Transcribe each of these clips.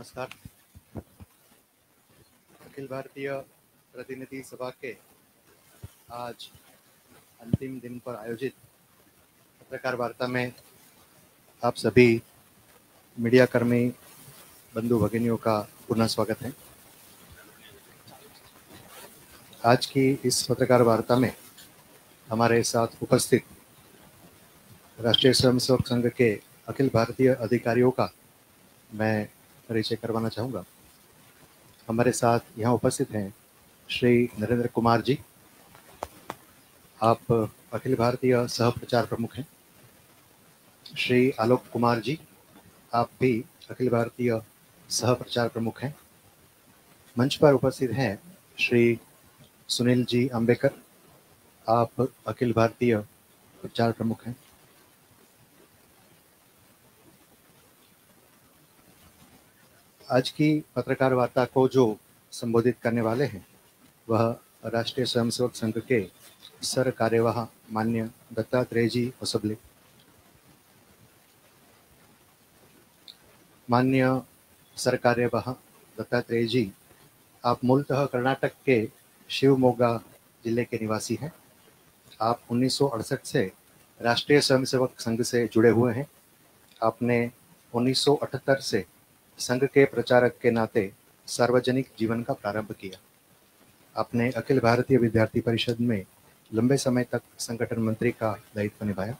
नमस्कार। अखिल भारतीय प्रतिनिधि सभा के आज अंतिम दिन पर आयोजित पत्रकार वार्ता में आप सभी मीडिया कर्मी बंधु भगिनियों का पुनः स्वागत है। आज की इस पत्रकार वार्ता में हमारे साथ उपस्थित राष्ट्रीय स्वयंसेवक संघ के अखिल भारतीय अधिकारियों का मैं परिचय करवाना चाहूँगा। हमारे साथ यहाँ उपस्थित हैं श्री नरेंद्र कुमार जी, आप अखिल भारतीय सह प्रचार प्रमुख हैं। श्री आलोक कुमार जी, आप भी अखिल भारतीय सह प्रचार प्रमुख हैं। मंच पर उपस्थित हैं श्री सुनील जी अंबेकर, आप अखिल भारतीय प्रचार प्रमुख हैं। आज की पत्रकार वार्ता को जो संबोधित करने वाले हैं वह राष्ट्रीय स्वयंसेवक संघ के सर कार्यवाह मान्य दत्तात्रेय जी होसबले। मान्य सर कार्यवाह दत्तात्रेय जी, आप मूलतः कर्नाटक के शिवमोगा जिले के निवासी हैं। आप 1968 से राष्ट्रीय स्वयंसेवक संघ से जुड़े हुए हैं। आपने 1978 से संघ के प्रचारक के नाते सार्वजनिक जीवन का प्रारंभ किया। आपने अखिल भारतीय विद्यार्थी परिषद में लंबे समय तक संगठन मंत्री का दायित्व निभाया।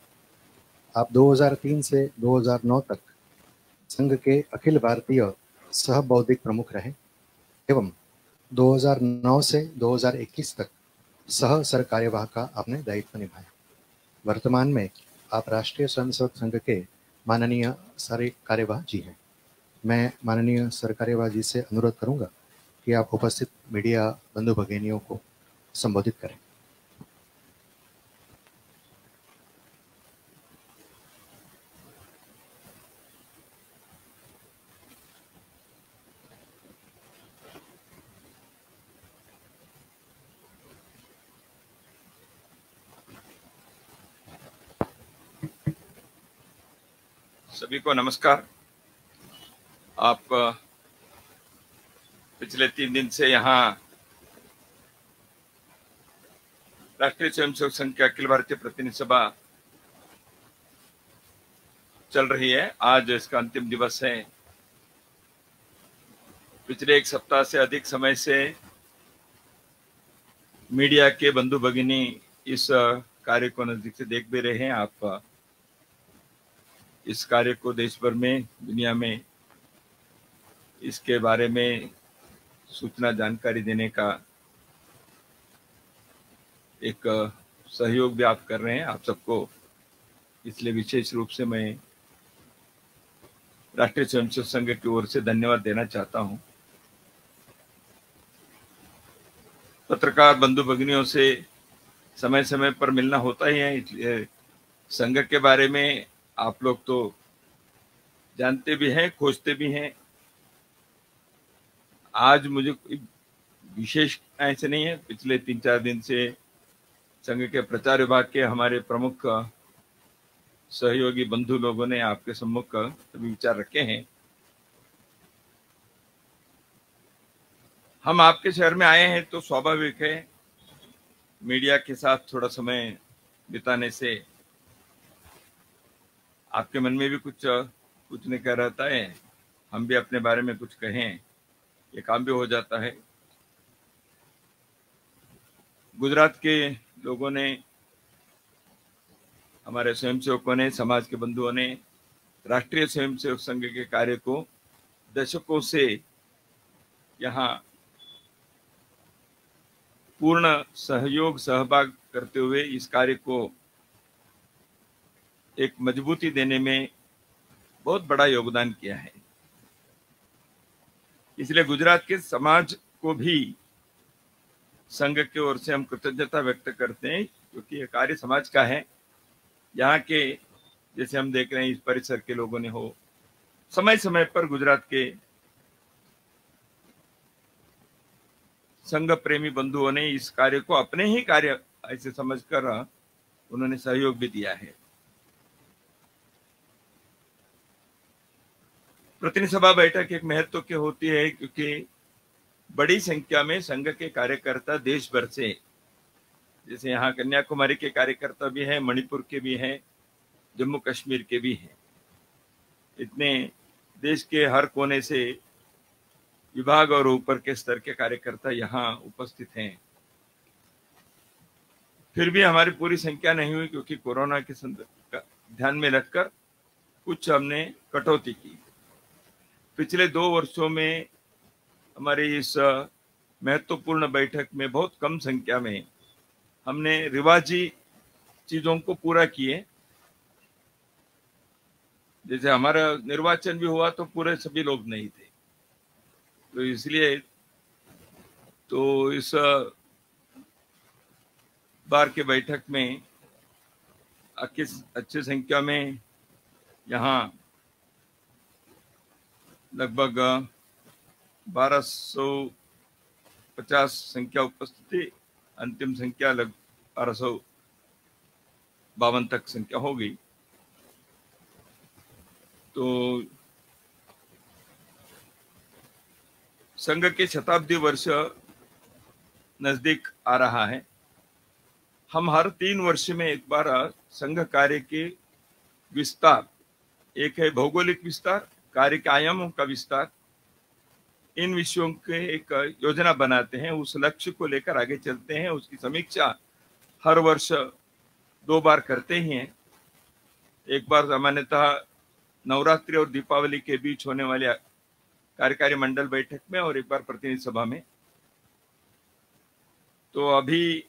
आप 2003 से 2009 तक संघ के अखिल भारतीय सह बौद्धिक प्रमुख रहे एवं 2009 से 2021 तक सह सर कार्यवाह का आपने दायित्व निभाया। वर्तमान में आप राष्ट्रीय स्वयंसेवक संघ के माननीय सर कार्यवाह जी हैं। मैं माननीय सर कार्यवाह जी से अनुरोध करूंगा कि आप उपस्थित मीडिया बंधु भगिनियों को संबोधित करें। सभी को नमस्कार। आप पिछले 3 दिन से यहाँ राष्ट्रीय स्वयंसेवक संघ की अखिल भारतीय प्रतिनिधि सभा चल रही है। आज इसका अंतिम दिवस है। पिछले 1 सप्ताह से अधिक समय से मीडिया के बंधु भगिनी इस कार्य को नजदीक से देख भी रहे हैं। आप इस कार्य को देश भर में, दुनिया में इसके बारे में सूचना जानकारी देने का एक सहयोग भी आप कर रहे हैं। आप सबको इसलिए विशेष रूप से मैं राष्ट्रीय स्वयंसेवक संघ की ओर से धन्यवाद देना चाहता हूं। पत्रकार बंधु भगिनियों से समय समय पर मिलना होता ही है, इसलिए संघ के बारे में आप लोग तो जानते भी हैं, खोजते भी हैं। आज मुझे विशेष ऐसे नहीं है। पिछले 3-4 दिन से संघ के प्रचार विभाग के हमारे प्रमुख सहयोगी बंधु लोगों ने आपके सम्मुख सभी विचार रखे हैं। हम आपके शहर में आए हैं तो स्वाभाविक है मीडिया के साथ थोड़ा समय बिताने से आपके मन में भी कुछ पूछने का रहता है, हम भी अपने बारे में कुछ कहें, ये काम भी हो जाता है। गुजरात के लोगों ने, हमारे स्वयंसेवकों ने, समाज के बंधुओं ने राष्ट्रीय स्वयंसेवक संघ के कार्य को दशकों से यहाँ पूर्ण सहयोग सहभाग करते हुए इस कार्य को एक मजबूती देने में बहुत बड़ा योगदान किया है। इसलिए गुजरात के समाज को भी संघ की ओर से हम कृतज्ञता व्यक्त करते हैं, क्योंकि यह कार्य समाज का है। यहाँ के जैसे हम देख रहे हैं इस परिसर के लोगों ने हो, समय समय पर गुजरात के संघ प्रेमी बंधुओं ने इस कार्य को अपने ही कार्य ऐसे समझकर उन्होंने सहयोग भी दिया है। प्रतिनिधि सभा बैठक एक महत्व की होती है क्योंकि बड़ी संख्या में संघ के कार्यकर्ता देश भर से, जैसे यहाँ कन्याकुमारी के कार्यकर्ता भी हैं, मणिपुर के भी हैं, जम्मू कश्मीर के भी हैं, इतने देश के हर कोने से विभाग और ऊपर के स्तर के कार्यकर्ता यहाँ उपस्थित हैं। फिर भी हमारी पूरी संख्या नहीं हुई क्योंकि कोरोना के संदर्भ का ध्यान में रखकर कुछ हमने कटौती की। पिछले 2 वर्षों में हमारी इस महत्वपूर्ण बैठक में बहुत कम संख्या में हमने रिवाजी चीजों को पूरा किए। जैसे हमारा निर्वाचन भी हुआ तो पूरे सभी लोग नहीं थे, तो इसलिए तो इस बार के बैठक में अच्छी संख्या में यहाँ लगभग 1250 संख्या उपस्थित थी। अंतिम संख्या लगभग 1252 तक संख्या हो गई। तो संघ के शताब्दी वर्ष नजदीक आ रहा है। हम हर 3 वर्ष में एक बार संघ कार्य के विस्तार, एक है भौगोलिक विस्तार, कार्य के आयामों का विस्तार, इन विषयों के एक योजना बनाते हैं, उस लक्ष्य को लेकर आगे चलते हैं। उसकी समीक्षा हर वर्ष 2 बार करते ही हैं। एक बार सामान्यतः नवरात्रि और दीपावली के बीच होने वाले कार्यकारी मंडल बैठक में और एक बार प्रतिनिधि सभा में। तो अभी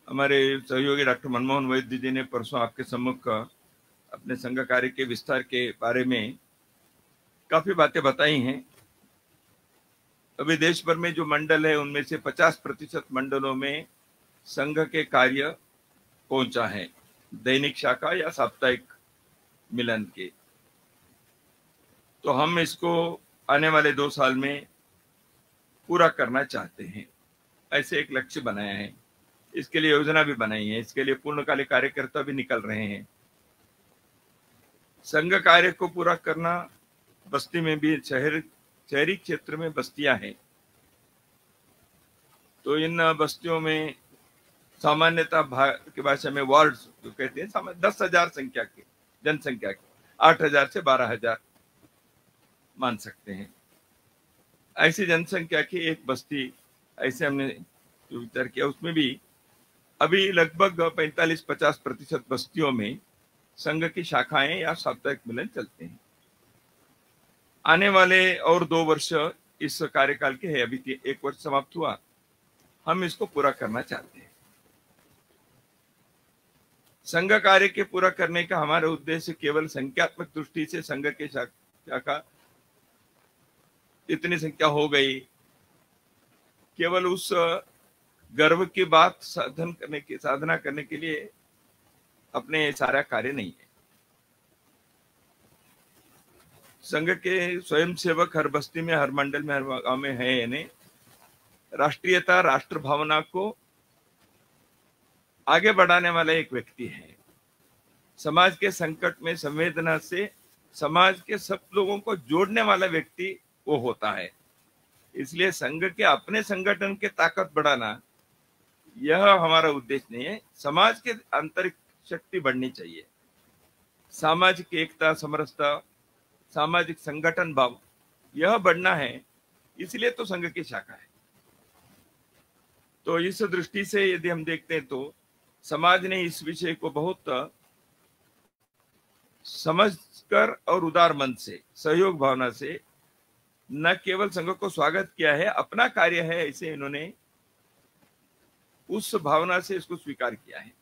हमारे सहयोगी डॉक्टर मनमोहन वैद्य जी ने परसों आपके सम्मुख अपने संघ कार्य के विस्तार के बारे में काफी बातें बताई हैं। अभी देश भर में जो मंडल है उनमें से 50% मंडलों में संघ के कार्य पहुंचा है, दैनिक शाखा या साप्ताहिक मिलन के। तो हम इसको आने वाले 2 साल में पूरा करना चाहते हैं, ऐसे एक लक्ष्य बनाया है। इसके लिए योजना भी बनाई है, इसके लिए पूर्णकालिक कार्यकर्ता भी निकल रहे हैं। संघ कार्य को पूरा करना, बस्ती में भी शहरी क्षेत्र में बस्तियां हैं, तो इन बस्तियों में सामान्यतः की भाषा में वार्ड्स जो कहते हैं, 10,000 संख्या के जनसंख्या के 8,000 से 12,000 मान सकते हैं। ऐसी जनसंख्या की एक बस्ती, ऐसे हमने जो विचार किया, उसमें भी अभी लगभग 45-50% बस्तियों में संघ की शाखाएं या साप्ताहिक मिलन चलते हैं। आने वाले और 2 वर्ष इस कार्यकाल के है, अभी 1 वर्ष समाप्त हुआ, हम इसको पूरा करना चाहते हैं। संघ कार्य के पूरा करने का हमारा उद्देश्य केवल संख्यात्मक दृष्टि से संघ के शाखा इतनी संख्या हो गई, केवल उस गर्व की बात साधना करने के लिए अपने सारा कार्य नहीं है। संघ के स्वयंसेवक हर बस्ती में, हर मंडल में, हर गांव में है, यानी राष्ट्रीयता, राष्ट्र भावना को आगे बढ़ाने वाला एक व्यक्ति है। समाज के संकट में संवेदना से समाज के सब लोगों को जोड़ने वाला व्यक्ति वो होता है। इसलिए संघ के अपने संगठन की ताकत बढ़ाना यह हमारा उद्देश्य नहीं है। समाज के आंतरिक शक्ति बढ़नी चाहिए, सामाजिक एकता, समरसता, सामाजिक संगठन भाव यह बढ़ना है, इसलिए तो संघ की शाखा है। तो इस दृष्टि से यदि हम देखते हैं तो समाज ने इस विषय को बहुत समझकर और उदार मन से, सहयोग भावना से न केवल संघ को स्वागत किया है, अपना कार्य है ऐसे इन्होंने उस भावना से इसको स्वीकार किया है।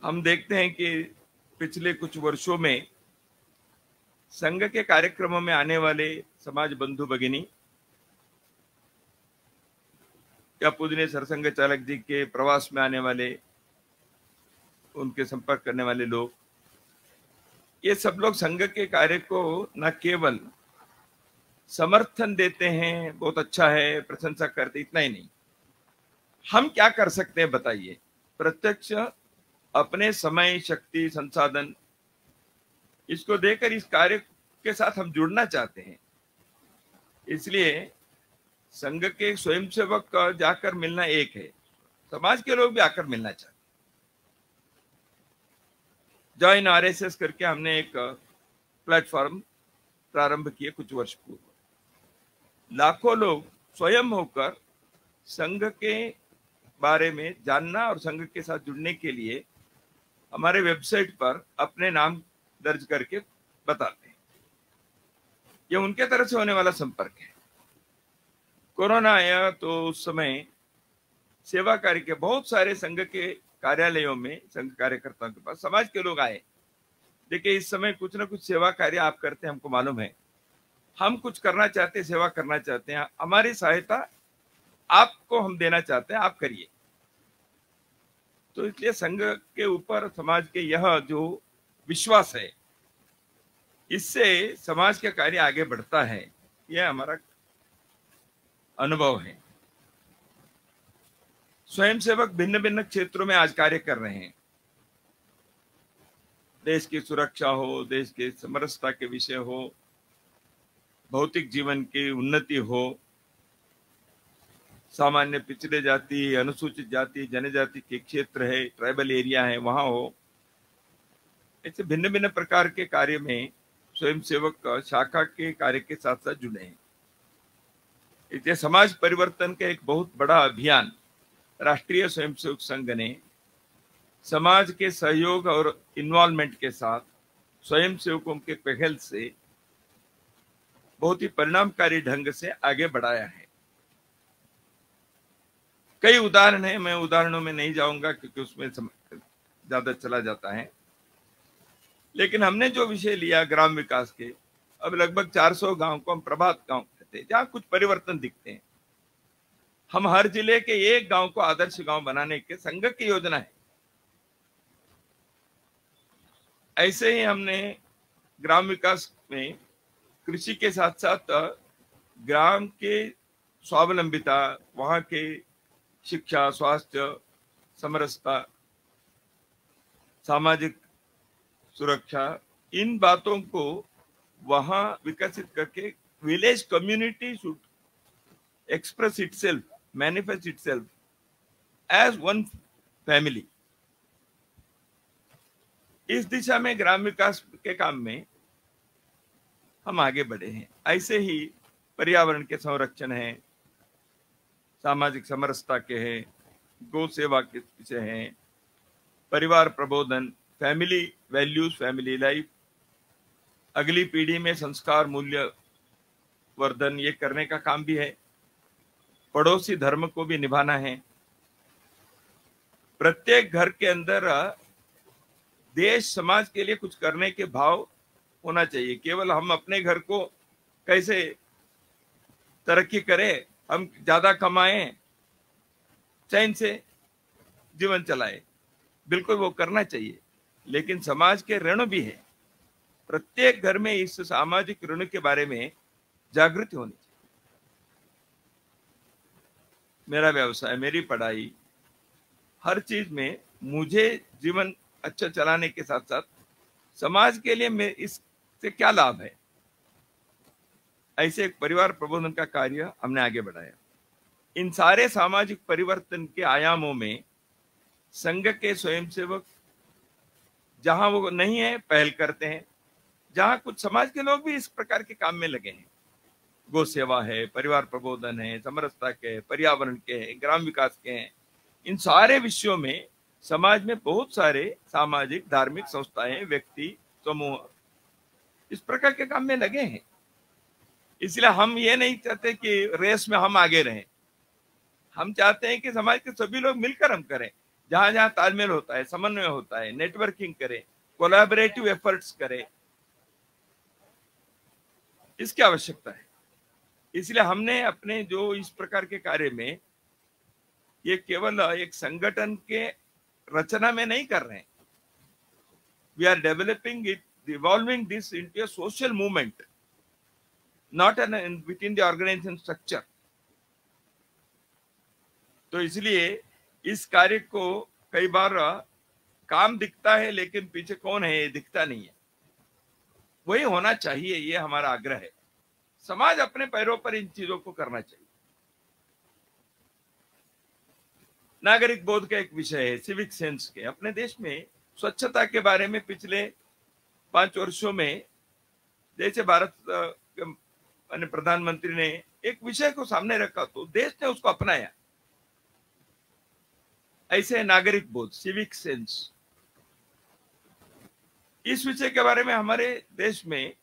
हम देखते हैं कि पिछले कुछ वर्षों में संघ के कार्यक्रमों में आने वाले समाज बंधु भगिनी या पूजनीय सरसंघ चालक जी के प्रवास में आने वाले, उनके संपर्क करने वाले लोग, ये सब लोग संघ के कार्य को न केवल समर्थन देते हैं, बहुत अच्छा है, प्रशंसा करते, इतना ही नहीं, हम क्या कर सकते हैं बताइए। प्रत्यक्ष अपने समय, शक्ति, संसाधन इसको देखकर इस कार्य के साथ हम जुड़ना चाहते हैं। इसलिए संघ के स्वयंसेवक जाकर मिलना एक है, समाज के लोग भी आकर मिलना चाहते हैं। जॉइन आरएसएस करके हमने एक प्लेटफॉर्म प्रारंभ किए कुछ वर्ष पूर्व। लाखों लोग स्वयं होकर संघ के बारे में जानना और संघ के साथ जुड़ने के लिए हमारे वेबसाइट पर अपने नाम दर्ज करके बताते हैं। यह उनके तरफ से होने वाला संपर्क है। कोरोना आया तो उस समय सेवा कार्य के बहुत सारे संघ के कार्यालयों में संघ कार्यकर्ताओं के पास समाज के लोग आए। देखिए, इस समय कुछ ना कुछ सेवा कार्य आप करते हैं, हमको मालूम है, हम कुछ करना चाहते हैं, सेवा करना चाहते हैं, हमारी सहायता आपको हम देना चाहते हैं, आप करिए। तो इसलिए संघ के ऊपर समाज के यह जो विश्वास है, इससे समाज का कार्य आगे बढ़ता है, यह हमारा अनुभव है। स्वयंसेवक भिन्न भिन्न क्षेत्रों में आज कार्य कर रहे हैं। देश की सुरक्षा हो, देश के समरसता के विषय हो, भौतिक जीवन की उन्नति हो, सामान्य पिछड़े जाति, अनुसूचित जाति, जनजाति के क्षेत्र है, ट्राइबल एरिया है, वहां हो, ऐसे भिन्न भिन्न प्रकार के कार्य में स्वयंसेवक शाखा के कार्य के साथ साथ जुड़े हैं। इसलिए समाज परिवर्तन का एक बहुत बड़ा अभियान राष्ट्रीय स्वयंसेवक संघ ने समाज के सहयोग और इन्वॉल्वमेंट के साथ स्वयंसेवकों के पहल से बहुत ही परिणामकारी ढंग से आगे बढ़ाया है। कई उदाहरण हैं, मैं उदाहरणों में नहीं जाऊंगा क्योंकि उसमें ज्यादा चला जाता है। लेकिन हमने जो विषय लिया ग्राम विकास के, अब लगभग 400 गांव को हम प्रभात गांव कहते हैं, जहां कुछ परिवर्तन दिखते हैं। हम हर जिले के एक गांव को आदर्श गांव बनाने के संघ की योजना है। ऐसे ही हमने ग्राम विकास में कृषि के साथ साथ ग्राम के स्वावलंबिता, वहां के शिक्षा, स्वास्थ्य, समरसता, सामाजिक सुरक्षा, इन बातों को वहां विकसित करके village community should express itself, manifest itself as one family. इस दिशा में ग्राम विकास के काम में हम आगे बढ़े हैं। ऐसे ही पर्यावरण के संरक्षण है, सामाजिक समरसता के हैं, गौ सेवा के विषय हैं, परिवार प्रबोधन, फैमिली वैल्यूज, फैमिली लाइफ, अगली पीढ़ी में संस्कार मूल्य वर्धन, ये करने का काम भी है। पड़ोसी धर्म को भी निभाना है। प्रत्येक घर के अंदर देश समाज के लिए कुछ करने के भाव होना चाहिए। केवल हम अपने घर को कैसे तरक्की करें, हम ज्यादा कमाएं, चैन से जीवन चलाएं, बिल्कुल वो करना चाहिए, लेकिन समाज के ऋण भी है। प्रत्येक घर में इस सामाजिक ऋण के बारे में जागृति होनी चाहिए। मेरा व्यवसाय, मेरी पढ़ाई, हर चीज में मुझे जीवन अच्छा चलाने के साथ साथ समाज के लिए मैं इससे क्या लाभ है, ऐसे एक परिवार प्रबोधन का कार्य हमने आगे बढ़ाया। इन सारे सामाजिक परिवर्तन के आयामों में संघ के स्वयंसेवक जहां वो नहीं है पहल करते हैं, जहां कुछ समाज के लोग भी इस प्रकार के काम में लगे हैं। गौ सेवा है, परिवार प्रबोधन है, समरसता के, पर्यावरण के हैं, ग्राम विकास के हैं। इन सारे विषयों में समाज में बहुत सारे सामाजिक धार्मिक संस्थाएं, व्यक्ति समूह इस प्रकार के काम में लगे हैं। इसलिए हम ये नहीं चाहते कि रेस में हम आगे रहें। हम चाहते हैं कि समाज के सभी लोग मिलकर हम करें। जहां जहां तालमेल होता है, समन्वय होता है, नेटवर्किंग करें, कोलैबोरेटिव एफर्ट्स करें, इसकी आवश्यकता है। इसलिए हमने अपने जो इस प्रकार के कार्य में, ये केवल एक संगठन के रचना में नहीं कर रहे हैं। We are developing it, evolving this into a social movement, not an within the organisation structure. तो इसलिए इस कार्य को कई बार काम दिखता है, लेकिन पीछे कौन है ये दिखता नहीं है। वही होना चाहिए, ये हमारा आग्रह है। समाज अपने पैरों पर इन चीजों को करना चाहिए। नागरिक बोध का एक विषय है, सिविक सेंस के। अपने देश में स्वच्छता के बारे में पिछले 5 वर्षों में जैसे भारत के माननीय प्रधानमंत्री ने एक विषय को सामने रखा तो देश ने उसको अपनाया। ऐसे नागरिक बोध, सिविक सेंस, इस विषय के बारे में हमारे देश में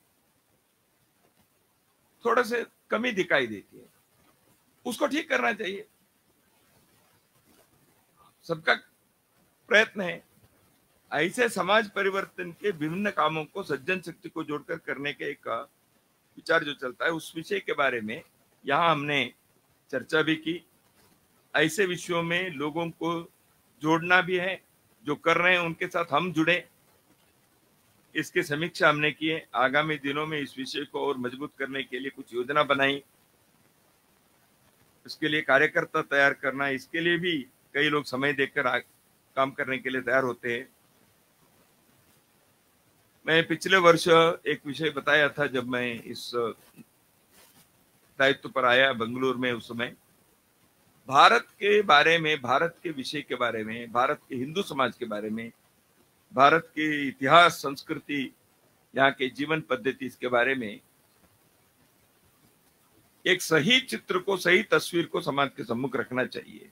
थोड़ा से कमी दिखाई देती है। उसको ठीक करना चाहिए, सबका प्रयत्न है। ऐसे समाज परिवर्तन के विभिन्न कामों को सज्जन शक्ति को जोड़कर करने के एक विचार जो चलता है, उस विषय के बारे में यहाँ हमने चर्चा भी की। ऐसे विषयों में लोगों को जोड़ना भी है, जो कर रहे हैं उनके साथ हम जुड़े, इसकी समीक्षा हमने की है। आगामी दिनों में इस विषय को और मजबूत करने के लिए कुछ योजना बनाई, इसके लिए कार्यकर्ता तैयार करना, इसके लिए भी कई लोग समय देकर काम करने के लिए तैयार होते हैं। मैं पिछले वर्ष एक विषय बताया था जब मैं इस दायित्व पर आया बेंगलुरु में। उस समय भारत के बारे में, भारत के विषय के बारे में, भारत के हिंदू समाज के बारे में, भारत के इतिहास, संस्कृति, यहाँ के जीवन पद्धति, इसके बारे में एक सही चित्र को, सही तस्वीर को समाज के सम्मुख रखना चाहिए।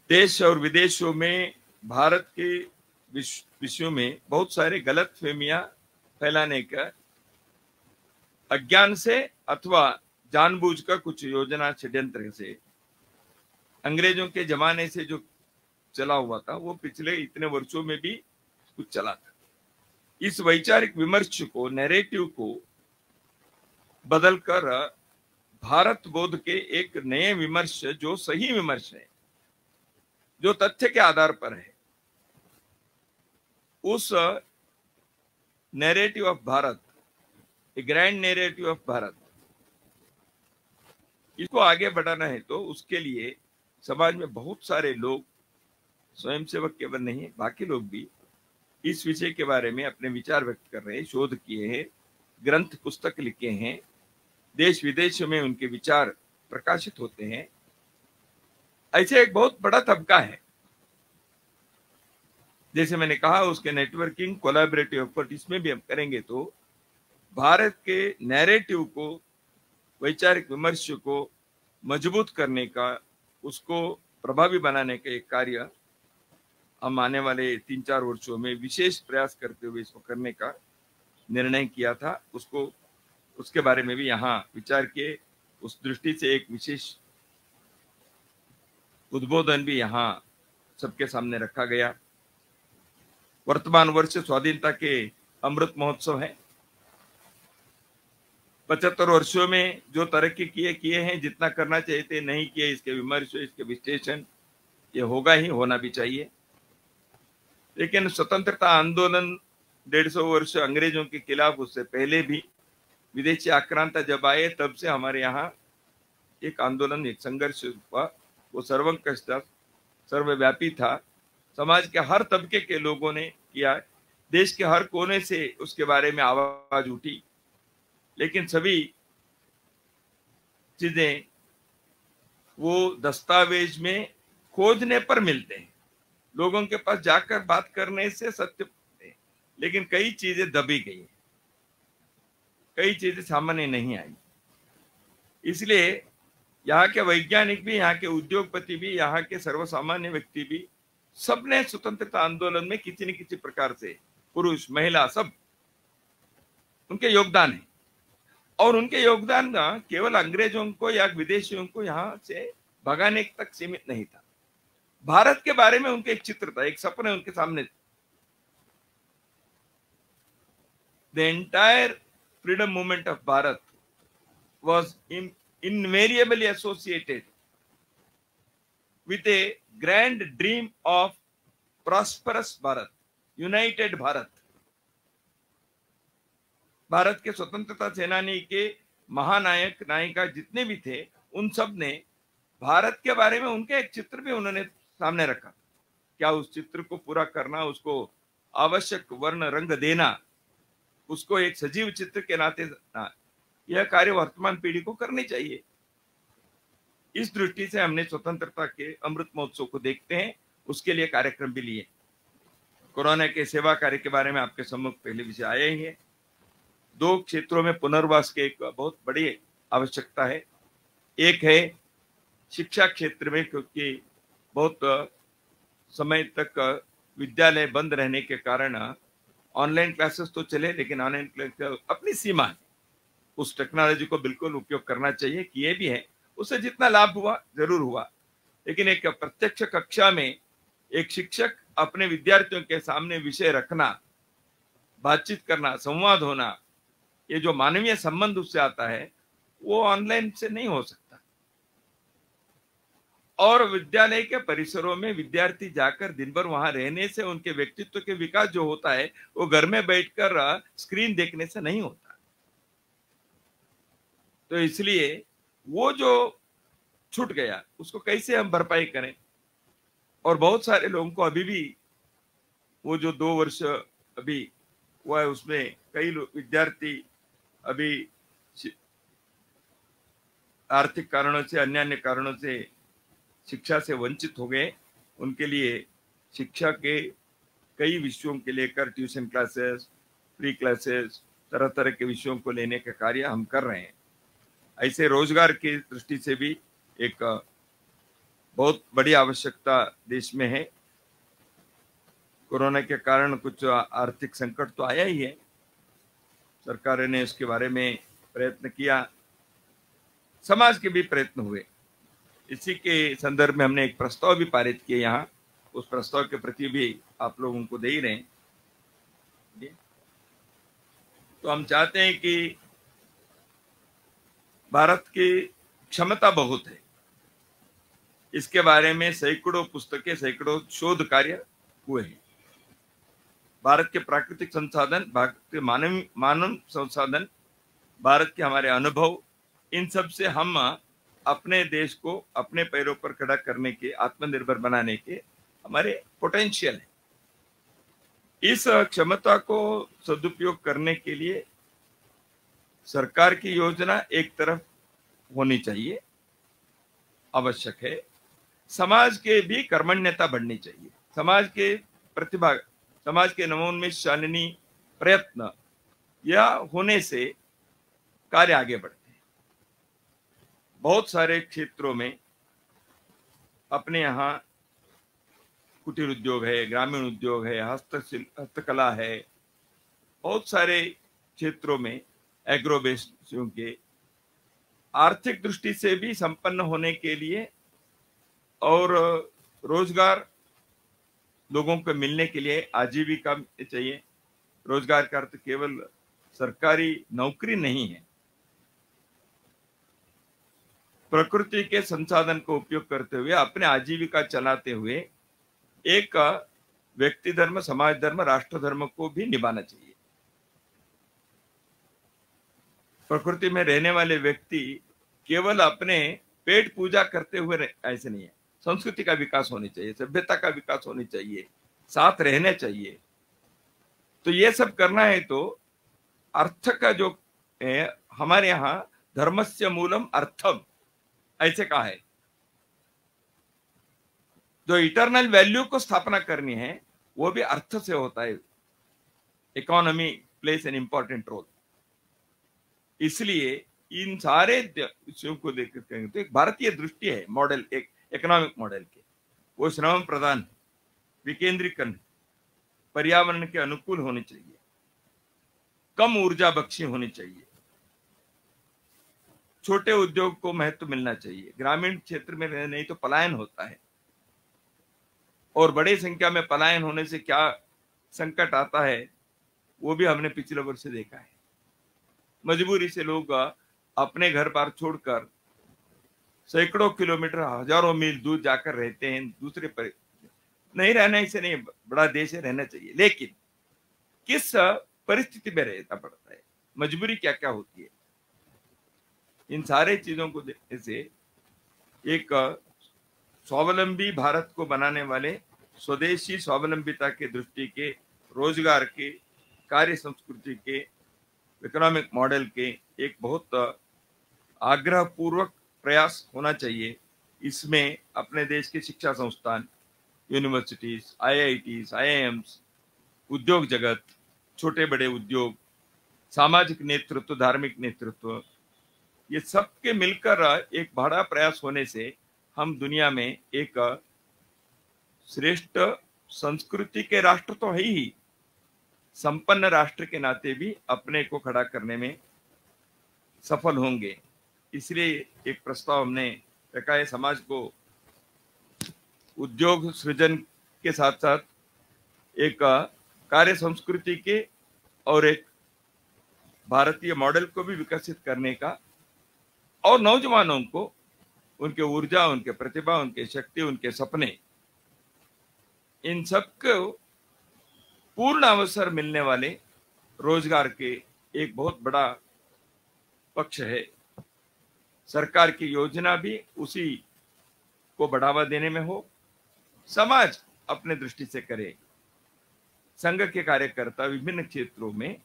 देश और विदेशों में भारत के विषयों में बहुत सारे गलत फहमियां फैलाने का, अज्ञान से अथवा जानबूझकर कुछ योजना षड्यंत्र से, अंग्रेजों के जमाने से जो चला हुआ था वो पिछले इतने वर्षों में भी कुछ चला था। इस वैचारिक विमर्श को, नैरेटिव को बदलकर भारत बोध के एक नए विमर्श, जो सही विमर्श है, जो तथ्य के आधार पर है, उस narrative of Bharat, A grand narrative of Bharat, इसको आगे बढ़ाना है तो उसके लिए समाज में बहुत सारे लोग, स्वयंसेवक केवल नहीं, बाकी लोग भी इस विषय के बारे में अपने विचार व्यक्त कर रहे हैं, शोध किए हैं, ग्रंथ पुस्तक लिखे हैं, देश विदेशों में उनके विचार प्रकाशित होते हैं। ऐसे एक बहुत बड़ा तबका है, जैसे मैंने कहा, उसके नेटवर्किंग, कोलैबोरेटिव एफर्ट, इसमें भी हम करेंगे तो भारत के नैरेटिव को, वैचारिक विमर्श को मजबूत करने का, उसको प्रभावी बनाने का एक कार्य हम आने वाले 3-4 वर्षों में विशेष प्रयास करते हुए इसको करने का निर्णय किया था। उसके बारे में भी यहाँ विचार किए। उस दृष्टि से एक विशेष उद्बोधन भी यहाँ सबके सामने रखा गया। वर्तमान वर्ष स्वाधीनता के अमृत महोत्सव है। 75 वर्षों में जो तरक्की किए हैं, जितना करना चाहिए थे नहीं किए, इसके विमर्श, इसके विश्लेषण ये होगा ही, होना भी चाहिए। लेकिन स्वतंत्रता आंदोलन 150 वर्ष अंग्रेजों के खिलाफ, उससे पहले भी विदेशी आक्रांता जब आए तब से हमारे यहाँ एक आंदोलन, एक संघर्ष हुआ। वो सर्वंकष था, सर्वव्यापी था, समाज के हर तबके के लोगों ने किया, देश के हर कोने से उसके बारे में आवाज उठी। लेकिन सभी चीजें वो दस्तावेज में खोजने पर मिलते हैं, लोगों के पास जाकर बात करने से सत्य, लेकिन कई चीजें दबी गई, कई चीजें सामने नहीं आई। इसलिए यहाँ के वैज्ञानिक भी, यहाँ के उद्योगपति भी, यहाँ के सर्वसामान्य व्यक्ति भी, सबने स्वतंत्रता आंदोलन में किसी न किसी प्रकार से, पुरुष महिला सब, उनके योगदान है। और उनके योगदान ना केवल अंग्रेजों को या विदेशियों को यहाँ से भगाने तक सीमित नहीं था। भारत के बारे में उनके एक चित्र था, एक सपने उनके सामने। The entire freedom movement of Bharat was invariably associated with a grand dream of prosperous Bharat, united Bharat. Bharat के स्वतंत्रता सेनानी के महानायक, नायिका जितने भी थे, उन सब ने भारत के बारे में उनके एक चित्र भी उन्होंने सामने रखा। क्या उस चित्र को पूरा करना, उसको आवश्यक वर्ण रंग देना, उसको एक सजीव चित्र के नाते यह कार्य वर्तमान पीढ़ी को करनी चाहिए। इस दृष्टि से हमने स्वतंत्रता के अमृत महोत्सव को देखते हैं, उसके लिए कार्यक्रम भी लिए। कोरोना के सेवा कार्य के बारे में आपके सम्मुख पहले विषय आया ही है। 2 क्षेत्रों में पुनर्वास की एक बहुत बड़ी आवश्यकता है। एक है शिक्षा क्षेत्र में, क्योंकि बहुत समय तक विद्यालय बंद रहने के कारण ऑनलाइन क्लासेस तो चले, लेकिन ऑनलाइन क्लास अपनी सीमा है। उस टेक्नोलॉजी को बिल्कुल उपयोग करना चाहिए, किए भी है, उससे जितना लाभ हुआ जरूर हुआ, लेकिन एक प्रत्यक्ष कक्षा में एक शिक्षक अपने विद्यार्थियों के सामने विषय रखना, बातचीत करना, संवाद होना, ये जो मानवीय संबंध उससे आता है, वो ऑनलाइन से नहीं हो सकता। और विद्यालय के परिसरों में विद्यार्थी जाकर दिन भर वहां रहने से उनके व्यक्तित्व के विकास जो होता है, वो घर में बैठकर स्क्रीन देखने से नहीं होता। तो इसलिए वो जो छूट गया, उसको कैसे हम भरपाई करें। और बहुत सारे लोगों को अभी भी वो जो 2 वर्ष अभी हुआ है, उसमें कई विद्यार्थी अभी आर्थिक कारणों से, अन्य कारणों से शिक्षा से वंचित हो गए। उनके लिए शिक्षा के कई विषयों के लेकर ट्यूशन क्लासेस, फ्री क्लासेस, तरह तरह के विषयों को लेने का कार्य हम कर रहे हैं। ऐसे रोजगार की दृष्टि से भी एक बहुत बड़ी आवश्यकता देश में है। कोरोना के कारण कुछ आर्थिक संकट तो आया ही है, सरकार ने उसके बारे में प्रयत्न किया, समाज के भी प्रयत्न हुए। इसी के संदर्भ में हमने एक प्रस्ताव भी पारित किया यहाँ, उस प्रस्ताव के प्रति भी आप लोगों को दे ही रहे हैं। तो हम चाहते हैं कि भारत की क्षमता बहुत है, इसके बारे में सैकड़ों पुस्तकें, सैकड़ों शोध कार्य हुए हैं। भारत के प्राकृतिक संसाधन, भारत के मानव संसाधन, भारत के हमारे अनुभव, इन सब से हम अपने देश को अपने पैरों पर खड़ा करने के, आत्मनिर्भर बनाने के हमारे पोटेंशियल है। इस क्षमता को सदुपयोग करने के लिए सरकार की योजना एक तरफ होनी चाहिए, आवश्यक है। समाज के भी कर्मण्यता बढ़नी चाहिए, समाज के प्रतिभा, समाज के नवोन्मेष शालिनी प्रयत्न या होने से कार्य आगे बढ़ते हैं। बहुत सारे क्षेत्रों में अपने यहाँ कुटीर उद्योग है, ग्रामीण उद्योग है, हस्तकला है, बहुत सारे क्षेत्रों में एग्रो बेस्ड के आर्थिक दृष्टि से भी संपन्न होने के लिए और रोजगार लोगों को मिलने के लिए आजीविका चाहिए। रोजगार का अर्थ केवल सरकारी नौकरी नहीं है, प्रकृति के संसाधन को उपयोग करते हुए अपने आजीविका चलाते हुए एक व्यक्ति धर्म, समाज धर्म, राष्ट्र धर्म को भी निभाना चाहिए। प्रकृति में रहने वाले व्यक्ति केवल अपने पेट पूजा करते हुए ऐसे नहीं है, संस्कृति का विकास होनी चाहिए, सभ्यता का विकास होनी चाहिए, साथ रहने चाहिए। तो ये सब करना है तो अर्थ का जो है, हमारे यहाँ धर्मस्य मूलम अर्थम ऐसे कहा है। जो इटर्नल वैल्यू को स्थापना करनी है वो भी अर्थ से होता है। Economy plays an important role. इसलिए इन सारे विषयों को देखकर कहेंगे तो एक भारतीय दृष्टि है, मॉडल, एक इकोनॉमिक मॉडल के, वो श्रम प्रधान, विकेंद्रीकरण, पर्यावरण के अनुकूल होनी चाहिए, कम ऊर्जा बख्शी होनी चाहिए, छोटे उद्योग को महत्व मिलना चाहिए। ग्रामीण क्षेत्र में नहीं तो पलायन होता है, और बड़ी संख्या में पलायन होने से क्या संकट आता है वो भी हमने पिछले वर्ष देखा है। मजबूरी से लोग अपने घर बार छोड़कर सैकड़ों किलोमीटर, हजारों मील दूर जाकर रहते हैं। दूसरे पर नहीं रहना, इसे नहीं, बड़ा देश है, रहना चाहिए, लेकिन किस परिस्थिति में रहना पड़ता है, मजबूरी क्या क्या होती है, इन सारे चीजों को देखने से एक स्वावलंबी भारत को बनाने वाले स्वदेशी स्वावलंबिता के दृष्टि के रोजगार के, कार्य संस्कृति के, इकोनॉमिक मॉडल के एक बहुत आग्रह पूर्वक प्रयास होना चाहिए। इसमें अपने देश के शिक्षा संस्थान, यूनिवर्सिटीज, आईआईटीज, आईआईएम्स, उद्योग जगत, छोटे बड़े उद्योग, सामाजिक नेतृत्व, धार्मिक नेतृत्व, ये सबके मिलकर एक बड़ा प्रयास होने से हम दुनिया में एक श्रेष्ठ संस्कृति के राष्ट्र तो है ही, संपन्न राष्ट्र के नाते भी अपने को खड़ा करने में सफल होंगे। इसलिए एक प्रस्ताव हमने रखा है, समाज को उद्योग सृजन के साथ साथ एक कार्य संस्कृति के और एक भारतीय मॉडल को भी विकसित करने का, और नौजवानों को उनके ऊर्जा, उनके प्रतिभा, उनके शक्ति, उनके सपने, इन सब को पूर्ण अवसर मिलने वाले रोजगार के एक बहुत बड़ा पक्ष है। सरकार की योजना भी उसी को बढ़ावा देने में हो, समाज अपने दृष्टि से करे। संघ के कार्यकर्ता विभिन्न क्षेत्रों में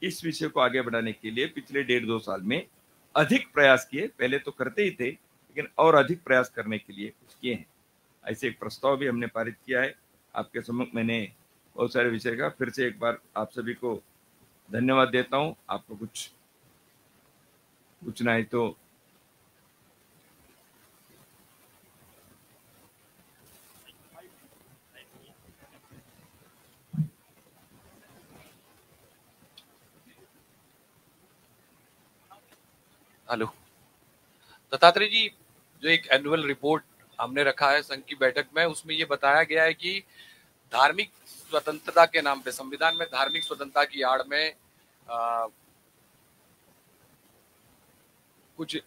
इस विषय को आगे बढ़ाने के लिए पिछले 1.5-2 साल में अधिक प्रयास किए। पहले तो करते ही थे, लेकिन और अधिक प्रयास करने के लिए कुछ किए हैं। ऐसे एक प्रस्ताव भी हमने पारित किया है। आपके सम्मुख मैंने बहुत सारे विषय का फिर से एक बार आप सभी को धन्यवाद देता हूं। आपको कुछ पूछना है तो हेलो दत्तात्रेय जी, जो एक एनुअल रिपोर्ट हमने रखा है संघ की बैठक में, उसमें ये बताया गया है कि धार्मिक स्वतंत्रता के नाम पे संविधान में धार्मिक स्वतंत्रता की आड़ में कुछ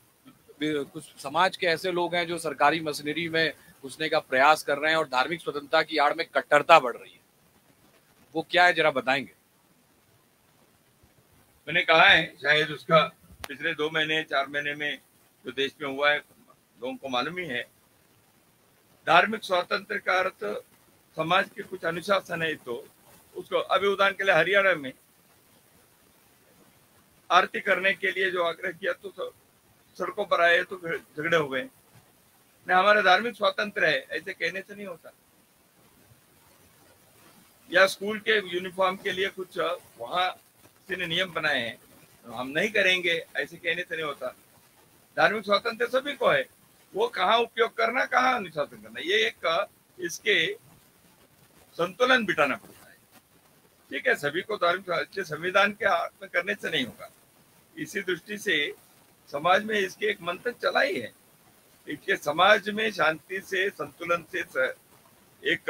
समाज के ऐसे लोग हैं जो सरकारी मशीनरी में घुसने का प्रयास कर रहे हैं और धार्मिक स्वतंत्रता की आड़ में कट्टरता बढ़ रही है। वो क्या है, जरा बताएंगे? मैंने कहा है, शायद उसका पिछले 2 महीने 4 महीने में जो देश में हुआ है लोगों को मालूम ही है। धार्मिक स्वातंत्र का अर्थ समाज के कुछ अनुशासन है, तो उसको अभी उदाहरण के लिए हरियाणा में आरती करने के लिए जो आग्रह किया तो सड़कों पर आए तो झगड़े हो गए। नहीं, हमारा धार्मिक स्वातंत्र है ऐसे कहने से नहीं होता। या स्कूल के यूनिफॉर्म के लिए कुछ वहां किसी ने नियम बनाए हैं, हम नहीं करेंगे ऐसे कहने से नहीं होता। धार्मिक स्वातंत्र सभी को है, वो कहाँ उपयोग करना, कहाँ अनुशासन करना, ये एक इसके संतुलन बिठाना पड़ता है। ठीक है, सभी को धार्मिक संविधान के हाथ में करने से नहीं होगा। इसी दृष्टि से समाज में इसके एक मंथन चला ही है। इसके समाज में शांति से, संतुलन से, एक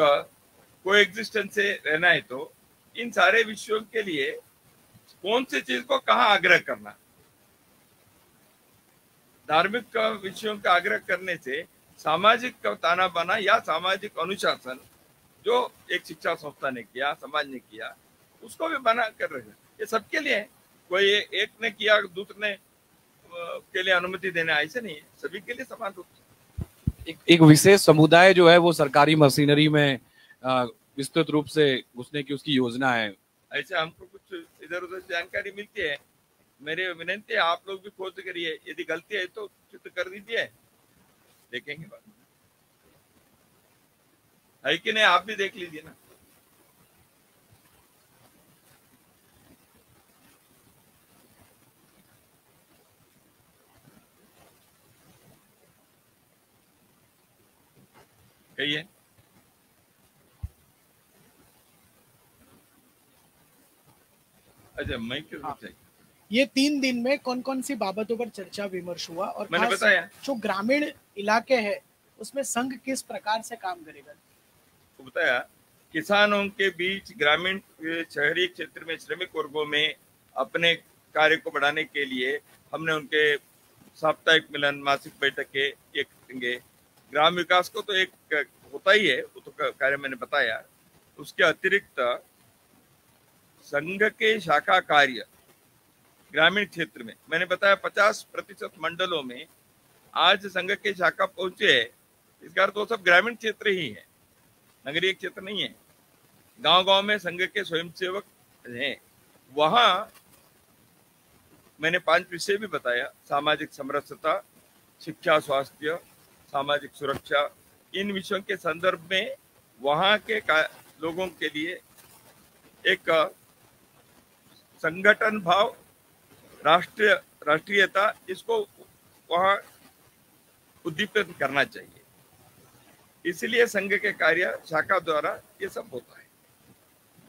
कोएग्जिस्टेंस से रहना है तो इन सारे विषयों के लिए कौन सी चीज को कहाँ आग्रह करना। धार्मिक विषयों का आग्रह करने से सामाजिक ताना बाना या सामाजिक अनुशासन जो एक शिक्षा संस्था ने किया, समाज ने किया, उसको भी बना कर रहे हैं। ये सबके लिए है, कोई एक ने किया दूसरे ने के लिए अनुमति देना ऐसे नहीं है, सभी के लिए समान रूप से। एक विशेष समुदाय जो है वो सरकारी मशीनरी में विस्तृत रूप से घुसने की उसकी योजना है। ऐसे हमको कुछ इधर उधर जानकारी मिलती है। मेरी विनती है, आप लोग भी खोज करिए, यदि गलती है तो चित्र कर दीजिए, देखेंगे बाद में है कि नहीं, आप भी देख लीजिए ना। कहिए। अच्छा, मैं क्यों चाहिए? ये 3 दिन में कौन कौन सी बाबतों पर चर्चा विमर्श हुआ और मैंने बताया जो ग्रामीण इलाके हैं उसमें संघ किस प्रकार से काम करेगा? तो बताया, किसानों के बीच ग्रामीण शहरी क्षेत्र में श्रमिक वर्गों में अपने कार्य को बढ़ाने के लिए हमने उनके साप्ताहिक मिलन, मासिक बैठकें एक करेंगे। ग्राम विकास को तो एक होता ही है, वो तो कार्य मैंने बताया। उसके अतिरिक्त संघ के शाखा कार्य ग्रामीण क्षेत्र में मैंने बताया 50% मंडलों में आज संघ के शाखा पहुंचे है। इसका अर्थ वो सब ग्रामीण क्षेत्र ही है, नगरीय क्षेत्र नहीं है। गांव-गांव में संघ के स्वयंसेवक हैं। वहां मैंने 5 विषय भी बताया, सामाजिक समरसता, शिक्षा, स्वास्थ्य, सामाजिक सुरक्षा। इन विषयों के संदर्भ में वहां के लोगों के लिए एक संगठन भाव, राष्ट्रीयता, इसको वहां उद्दीपित करना चाहिए। इसलिए संघ के कार्य शाखा द्वारा ये सब होता है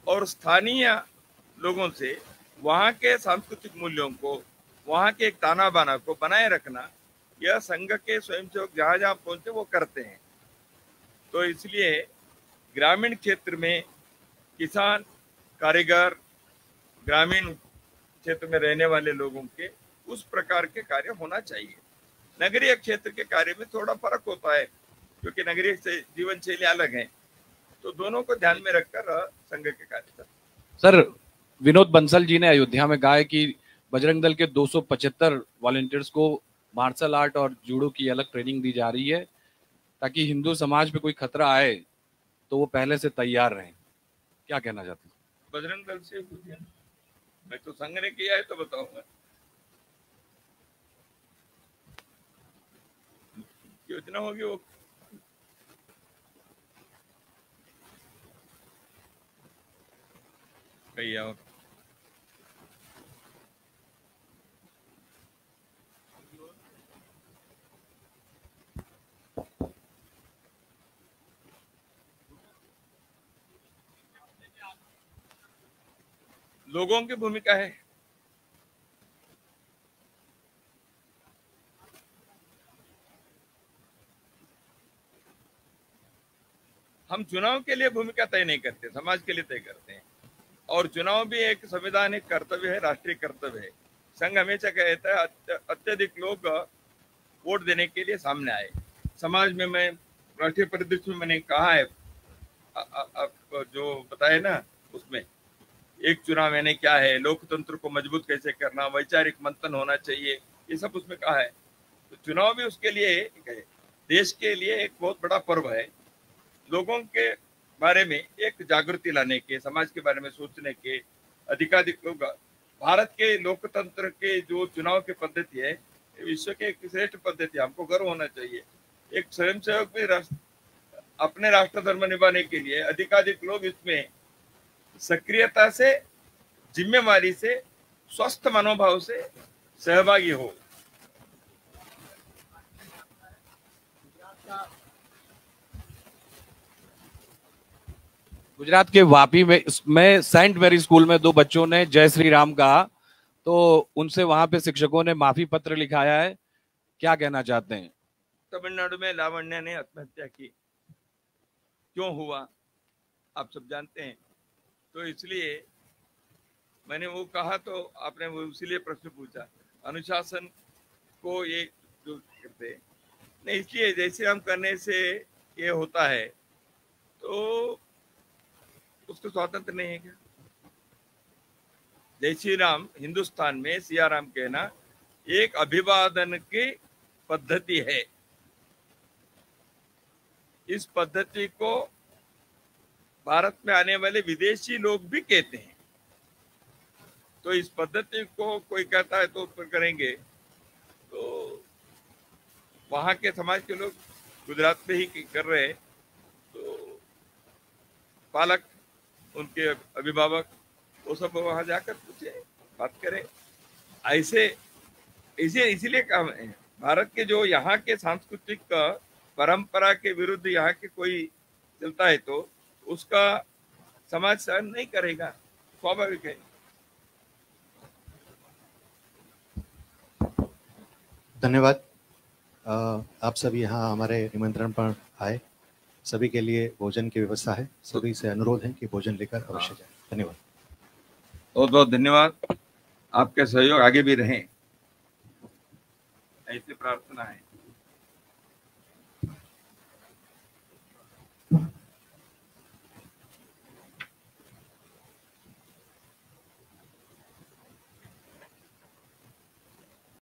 और स्थानीय लोगों से वहां के सांस्कृतिक मूल्यों को, वहां के एक ताना बाना को बनाए रखना, यह संघ के स्वयंसेवक जहां जहां पहुंचे वो करते हैं। तो इसलिए ग्रामीण क्षेत्र में किसान, कारीगर, ग्रामीण क्षेत्र में रहने वाले लोगों के उस प्रकार के कार्य होना चाहिए। नगरीय क्षेत्र के कार्य में थोड़ा फर्क होता है क्योंकि नगरीय जीवन शैली अलग है, तो दोनों को ध्यान में रखकर संघ के कार्य। सर, विनोद बंसल जी ने अयोध्या में कहा है कि बजरंग दल के 275 वॉलंटियर्स को मार्शल आर्ट और जूडो की अलग ट्रेनिंग दी जा रही है ताकि हिंदू समाज पे कोई खतरा आए तो वो पहले से तैयार रहें। क्या कहना चाहते हैं? बजरंग दल से पूछिए, मैं तो संघ ने किया है तो बताऊंगा। योजना होगी वो कही और लोगों की भूमिका है। हम चुनाव के लिए भूमिका तय नहीं करते, समाज के लिए तय करते हैं और चुनाव भी एक संवैधानिक कर्तव्य है, राष्ट्रीय कर्तव्य है। संघ हमेशा कहता है अत्यधिक लोग वोट देने के लिए सामने आए। समाज में मैं राष्ट्रीय परिदृश्य में मैंने कहा है, जो बताए ना उसमें एक चुनाव यानी क्या है, लोकतंत्र को मजबूत कैसे करना, वैचारिक मंथन होना चाहिए, ये सब उसमें कहा है। तो चुनाव भी उसके लिए है, देश के लिए एक बहुत बड़ा पर्व है। लोगों के बारे में एक जागृति लाने के, समाज के बारे में सोचने के, अधिकाधिक लोग भारत के लोकतंत्र के जो चुनाव की पद्धति है, विश्व के एक श्रेष्ठ पद्धति, हमको गर्व होना चाहिए। एक स्वयंसेवक भी अपने राष्ट्र धर्म निभाने के लिए अधिकाधिक लोग इसमें सक्रियता से, जिम्मेवारी से, स्वस्थ मनोभाव से सहभागी हो। गुजरात के वापी में सेंट मैरी स्कूल में 2 बच्चों ने जय श्री राम कहा, तो उनसे वहां पे शिक्षकों ने माफी पत्र लिखाया है। क्या कहना चाहते हैं? तमिलनाडु में लावण्य ने आत्महत्या की, क्यों हुआ आप सब जानते हैं। तो इसलिए मैंने वो कहा, तो आपने वो इसीलिए प्रश्न पूछा। अनुशासन को ये जो करते नहीं, इसलिए जैसे हम करने से ये होता है तो उसको स्वतंत्र नहीं है क्या? जय श्री राम हिंदुस्तान में सिया राम कहना एक अभिवादन की पद्धति है। इस पद्धति को भारत में आने वाले विदेशी लोग भी कहते हैं। तो इस पद्धति को कोई कहता है तो उस पर करेंगे, तो वहां के समाज के लोग गुजरात में ही कर रहे हैं, तो पालक, उनके अभिभावक, वो सब वहां जाकर पूछे, बात करें। ऐसे इसीलिए काम है, भारत के जो यहाँ के सांस्कृतिक परंपरा के विरुद्ध यहाँ के कोई चलता है तो उसका समाज सहन नहीं करेगा, स्वाभाविक है। धन्यवाद। आप सभी यहाँ हमारे निमंत्रण पर आए। सभी के लिए भोजन की व्यवस्था है, सभी से अनुरोध है कि भोजन लेकर अवश्य जाएं। धन्यवाद। बहुत बहुत धन्यवाद। आपके सहयोग आगे भी रहें, ऐसी प्रार्थना है।